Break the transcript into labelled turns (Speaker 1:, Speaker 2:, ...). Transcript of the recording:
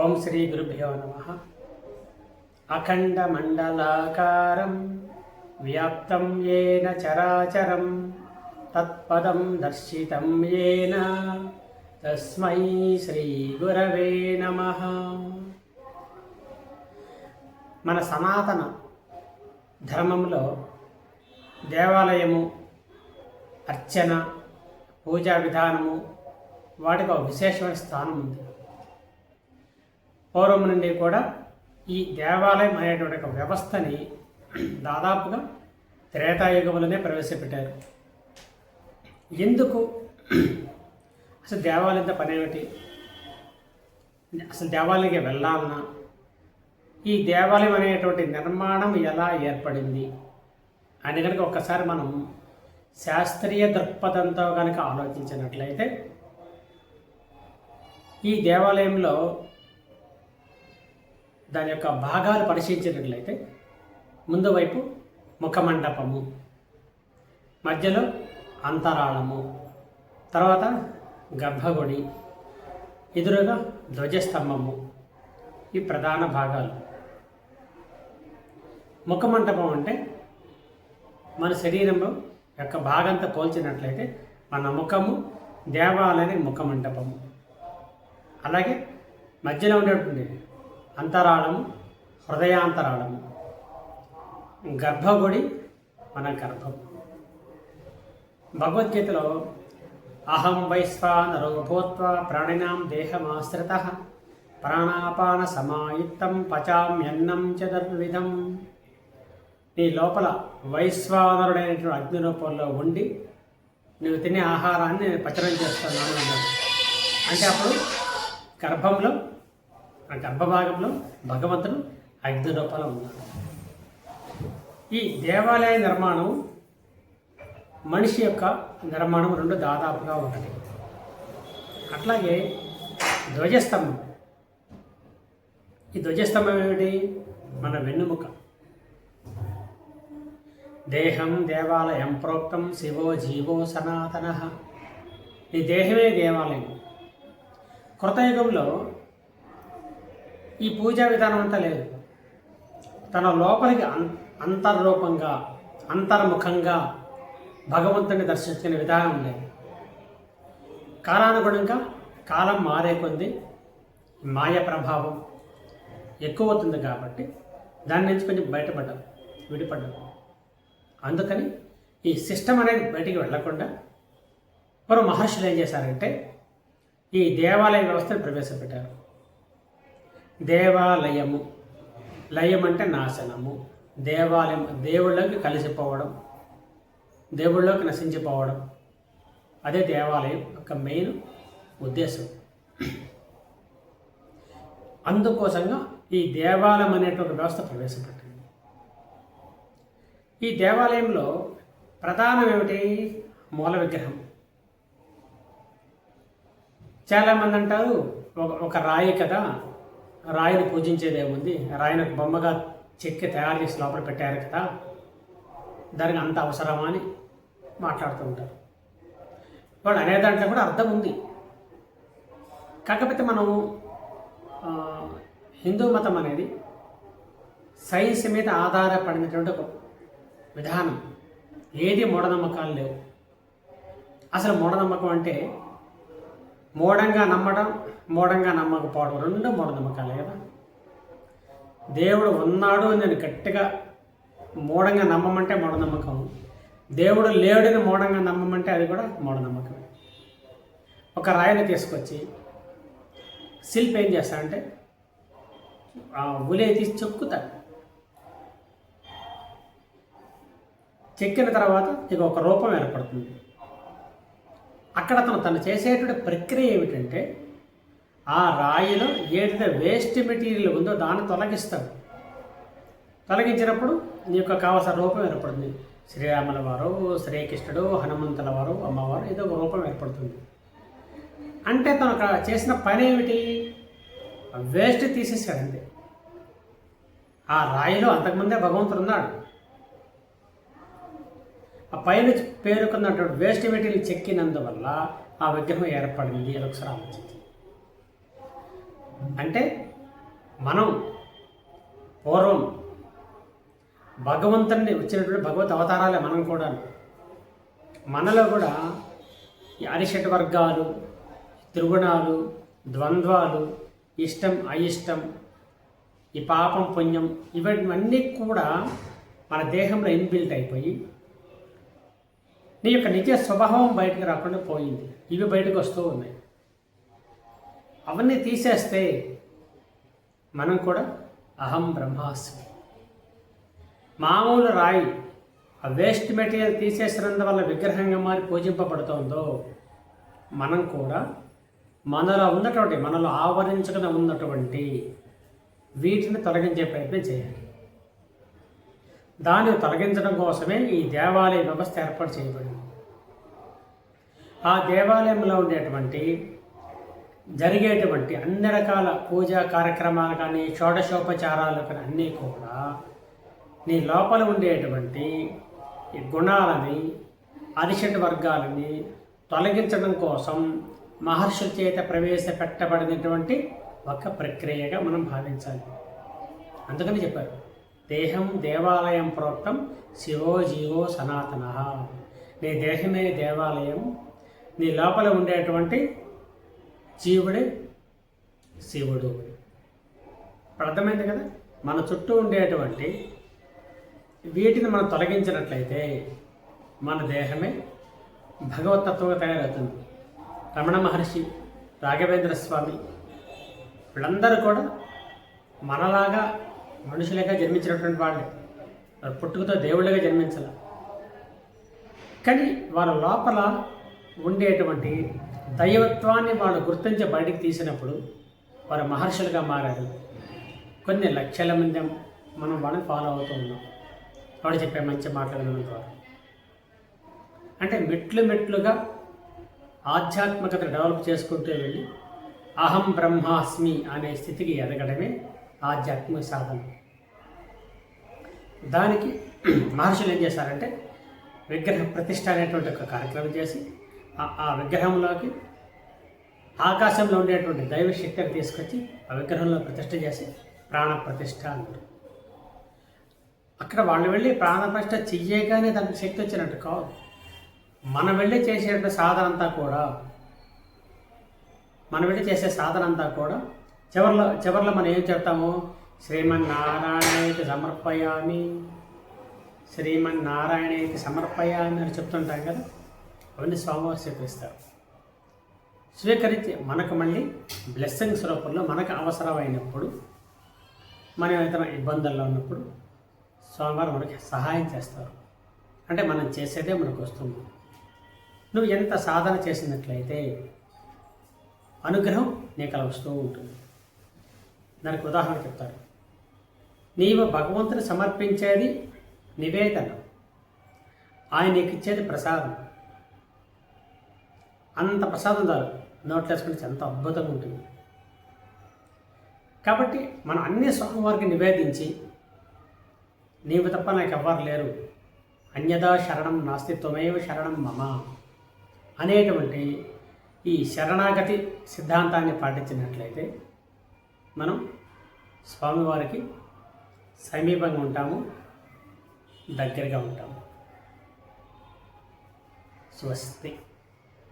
Speaker 1: ఓం శ్రీ గురుభ్యో నమః. అఖండమండలాకారం వ్యాప్తం యేన చరాచరం తత్పదం దర్శితం యేన తస్మై శ్రీ గురవే నమః. మన సనాతన ధర్మంలో దేవాలయము, అర్చన, పూజా విధానము వాటికి ఒక విశేషమైన స్థానం ఉంది. పూర్వం నుండి కూడా ఈ దేవాలయం అనేటువంటి ఒక వ్యవస్థని దాదాపుగా త్రేతాయుగంలోనే ప్రవేశపెట్టారు. ఎందుకు అసలు దేవాలయంతో పని ఏమిటి, అసలు దేవాలయానికి వెళ్ళాలన్నా, ఈ దేవాలయం అనేటువంటి నిర్మాణం ఎలా ఏర్పడింది అని కనుక ఒక్కసారి మనం శాస్త్రీయ దృక్పథంతో కనుక ఆలోచించినట్లయితే, ఈ దేవాలయంలో దాని యొక్క భాగాలు పరిశీలించినట్లయితే ముందు వైపు ముఖమండపము, మధ్యలో అంతరాళము, తర్వాత గర్భగుడి, ఎదురుగా ధ్వజస్తంభము, ఈ ప్రధాన భాగాలు. ముఖమండపం అంటే మన శరీరంలో యొక్క భాగంతో పోల్చినట్లయితే మన ముఖము దేవాలయానికి ముఖమండపము. అలాగే మధ్యలో ఉండేటువంటి అంతరాళము హృదయాంతరాళము, గర్భగుడి మన గర్భం. భగవద్గీతలో అహం వైశ్వానరో భూత్వా ప్రాణినాం దేహమాశ్రితః ప్రాణాపాన సమాయుక్తం పచామ్యన్నం చతుర్విధం. నీ లోపల వైశ్వానరుడైనటువంటి అగ్ని రూపంలో ఉండి నువ్వు తినే ఆహారాన్ని నేను పచనం చేస్తున్నాను అన్నాడు. అంటే అప్పుడు గర్భంలో, ఆ గర్భభాగంలో భగవంతుడు అగ్ని రూపంలో ఉన్నాడు. ఈ దేవాలయ నిర్మాణం మనిషి యొక్క నిర్మాణం రెండు దాదాపుగా ఒకటి. అట్లాగే ధ్వజస్తంభం, ఈ ధ్వజస్తంభం ఏమిటి? మన వెన్నుముక. దేహం దేవాలయం ప్రోక్తం శివో జీవో సనాతనః. ఈ దేహమే దేవాలయం. కృతయుగంలో ఈ పూజా విధానం అంతా లేదు. తన లోపలికి అంతర్రూపంగా, అంతర్ముఖంగా భగవంతుని దర్శించుకునే విధానం లేదు. కాలానుగుణంగా కాలం మారే కొద్దీ మాయ ప్రభావం ఎక్కువ అవుతుంది కాబట్టి దాని నుంచి కొంచెం విడిపడ్డాం. అందుకని ఈ సిస్టమ్ అనేది బయటికి వెళ్లకుండా మరో మహర్షులు ఏం చేశారంటే ఈ దేవాలయ వ్యవస్థను ప్రవేశపెట్టారు. దేవాలయము, లయం అంటే నాశనము, దేవాలయం దేవుళ్ళకి కలిసిపోవడం, దేవుళ్ళలోకి నశించిపోవడం, అదే దేవాలయం యొక్క మెయిన్ ఉద్దేశం. అందుకోసంగా ఈ దేవాలయం అనేటువంటి వ్యవస్థ ప్రవేశపెట్టింది. ఈ దేవాలయంలో ప్రధానం ఏమిటి? మూల విగ్రహం. చాలామంది అంటారు ఒక రాయి కదా, రాయిని పూజించేది ఏముంది, రాయిని ఒక బొమ్మగా చెక్కి తయారు చేసి లోపల పెట్టారు కదా, దానికి అంత అవసరమా అని మాట్లాడుతూ ఉంటారు. వాళ్ళు అనే దాంట్లో కూడా అర్థం ఉంది. కాకపోతే మనం హిందూ మతం అనేది సైన్స్ మీద ఆధారపడినటువంటి ఒక విధానం. ఏది మూఢనమ్మకాలు లేవు. అసలు మూఢనమ్మకం అంటే మూఢంగా నమ్మడం, మూఢంగా నమ్మకపోవడం రెండు మూఢనమ్మకాలే కదా. దేవుడు ఉన్నాడు అని నేను గట్టిగా మూఢంగా నమ్మమంటే మూఢనమ్మకం, దేవుడు లేడని మూఢంగా నమ్మమంటే అది కూడా మూఢనమ్మకం. ఒక రాయిని తీసుకొచ్చి శిల్పి ఏం చేస్తాడంటే ఆ ఉలే తీసి చెక్కుతాడు. చెక్కిన తర్వాత ఇక ఒక రూపం ఏర్పడుతుంది. అక్కడ తను చేసేటువంటి ప్రక్రియ ఏమిటంటే ఆ రాయిలో ఏదైతే వేస్ట్ మెటీరియల్ ఉందో దాన్ని తొలగిస్తాడు. తొలగించినప్పుడు నీ యొక్క కావలసిన రూపం ఏర్పడుతుంది. శ్రీరాముల వారు, శ్రీకృష్ణుడు, హనుమంతుల వారు, అమ్మవారు, ఏదో ఒక రూపం ఏర్పడుతుంది. అంటే తను అక్కడ చేసిన పని ఏమిటి? వేస్ట్ తీసేసాడంతే. ఆ రాయిలో అంతకుముందే భగవంతుడు ఉన్నాడు. ఆ పైన పేరుకున్నటువంటి వేస్ట్ మెటీరియల్ చెక్కినందువల్ల ఆ విగ్రహం ఏర్పడింది. అది ఒకసారి ఆలోచించి, అంటే మనం పూర్వం భగవంతుని వచ్చినటువంటి భగవత్ అవతారాలే మనం కూడా. మనలో కూడా ఈ అరిషట్ వర్గాలు, త్రిగుణాలు, ద్వంద్వాలు, ఇష్టం అయిష్టం, ఈ పాపం పుణ్యం, ఇవన్నీ కూడా మన దేహంలో ఇన్బిల్ట్ అయిపోయి నీ యొక్క నిజ స్వభావం బయటకు రాకుండా పోయింది. ఇవి బయటకు వస్తూ ఉన్నాయి. అవన్నీ తీసేస్తే మనం కూడా అహం బ్రహ్మాస్మి. మామూలు రాయి ఆ వేస్ట్ మెటీరియల్ తీసేసినందువల్ల విగ్రహంగా మారి పూజింపబడుతోందో, మనం కూడా మనలో ఉన్నటువంటి, మనలో ఆవరించుకుని ఉన్నటువంటి వీటిని తొలగించే ప్రయత్నం చేయాలి. దాన్ని తొలగించడం కోసమే ఈ దేవాలయ వ్యవస్థ ఏర్పాటు చేయబడింది. ఆ దేవాలయంలో ఉండేటువంటి జరిగేటువంటి అన్ని రకాల పూజా కార్యక్రమాలు కానీ, షోడశోపచారాలు కానీ అన్నీ కూడా నీ లోపల ఉండేటువంటి ఈ గుణాలని, అరిషట్ వర్గాలని తొలగించడం కోసం మహర్షుల చేత ప్రవేశపెట్టబడినటువంటి ఒక ప్రక్రియగా మనం భావించాలి. అందుకని చెప్పారు, దేహం దేవాలయం ప్రోక్తం శివో జీవో సనాతన. నీ దేహమే దేవాలయం, నీ లోపల ఉండేటువంటి జీవుడే శివుడు. అర్థమైంది కదా. మన చుట్టూ ఉండేటువంటి వీటిని మనం తొలగించినట్లయితే మన దేహమే భగవతత్వంగా తయారవుతుంది. రమణ మహర్షి, రాఘవేంద్ర స్వామి వీళ్ళందరూ కూడా మనలాగా మనుషులుగా జన్మించినటువంటి వాళ్ళే. వారు పుట్టుకతో దేవుళ్ళగా జన్మించాల, కానీ వాళ్ళ లోపల ఉండేటువంటి దైవత్వాన్ని వాళ్ళు గుర్తించి బయటికి తీసినప్పుడు వారు మహర్షులుగా మారారు. కొన్ని లక్షల మంది మనం వాళ్ళని ఫాలో అవుతూ ఉన్నాం. వాడు చెప్పే మంచి మాటలు వినడం ద్వారా. అంటే మెట్లు మెట్లుగా ఆధ్యాత్మికత డెవలప్ చేసుకుంటూ వెళ్ళి అహం బ్రహ్మాస్మి అనే స్థితికి ఎదగడమే ఆధ్యాత్మిక సాధన. దానికి మహర్షులు ఏం చేశారంటే విగ్రహ ప్రతిష్ఠ అనేటువంటి ఒక కార్యక్రమం చేసి ఆ విగ్రహంలోకి ఆకాశంలో ఉండేటువంటి దైవ శక్తిని తీసుకొచ్చి ఆ విగ్రహంలో ప్రతిష్ఠ చేసి ప్రాణ ప్రతిష్ఠ అన్నారు. అక్కడ వాళ్ళు వెళ్ళి ప్రాణ ప్రతిష్ఠ చెయ్యగానే దానికి శక్తి వచ్చినట్టు కాదు. మనం వెళ్ళి చేసేటువంటి సాధన అంతా కూడా, మనం వెళ్ళి చేసే సాధన అంతా కూడా చివరిలో మనం ఏం చెప్తాము, శ్రీమన్నారాయణకి సమర్పయామి, శ్రీమన్నారాయణకి సమర్పయామి అని చెప్తుంటాం కదా. అవన్నీ స్వామివారు స్వీకరిస్తారు. స్వీకరించి మనకు మళ్ళీ బ్లెస్సింగ్స్ రూపంలో మనకు అవసరమైనప్పుడు, మనం ఏదైనా ఇబ్బందుల్లో ఉన్నప్పుడు స్వామివారు మనకి సహాయం చేస్తారు. అంటే మనం చేసేదే మనకు వస్తుంది. నువ్వు ఎంత సాధన చేసినట్లయితే అనుగ్రహం నీకు అలా వస్తూ ఉంటుంది. దానికి ఉదాహరణ చెప్తారు. నీవు భగవంతుని సమర్పించేది నివేదన, ఆయన నీకు ఇచ్చేది ప్రసాదం. అంత ప్రసాదం చాలు నోట్లో వేసుకుంటే ఎంత అద్భుతంగా ఉంటుంది. కాబట్టి మనం అన్ని స్వామివారికి నివేదించి, నీవు తప్ప నాకు ఎవ్వరు లేరు, అన్యదా శరణం నాస్తి త్వమేవ శరణం మమ అనేటువంటి ఈ శరణాగతి సిద్ధాంతాన్ని పాటించినట్లయితే మనం స్వామివారికి సమీపంగా ఉంటాము, దగ్గరగా ఉంటాము. స్వస్తి.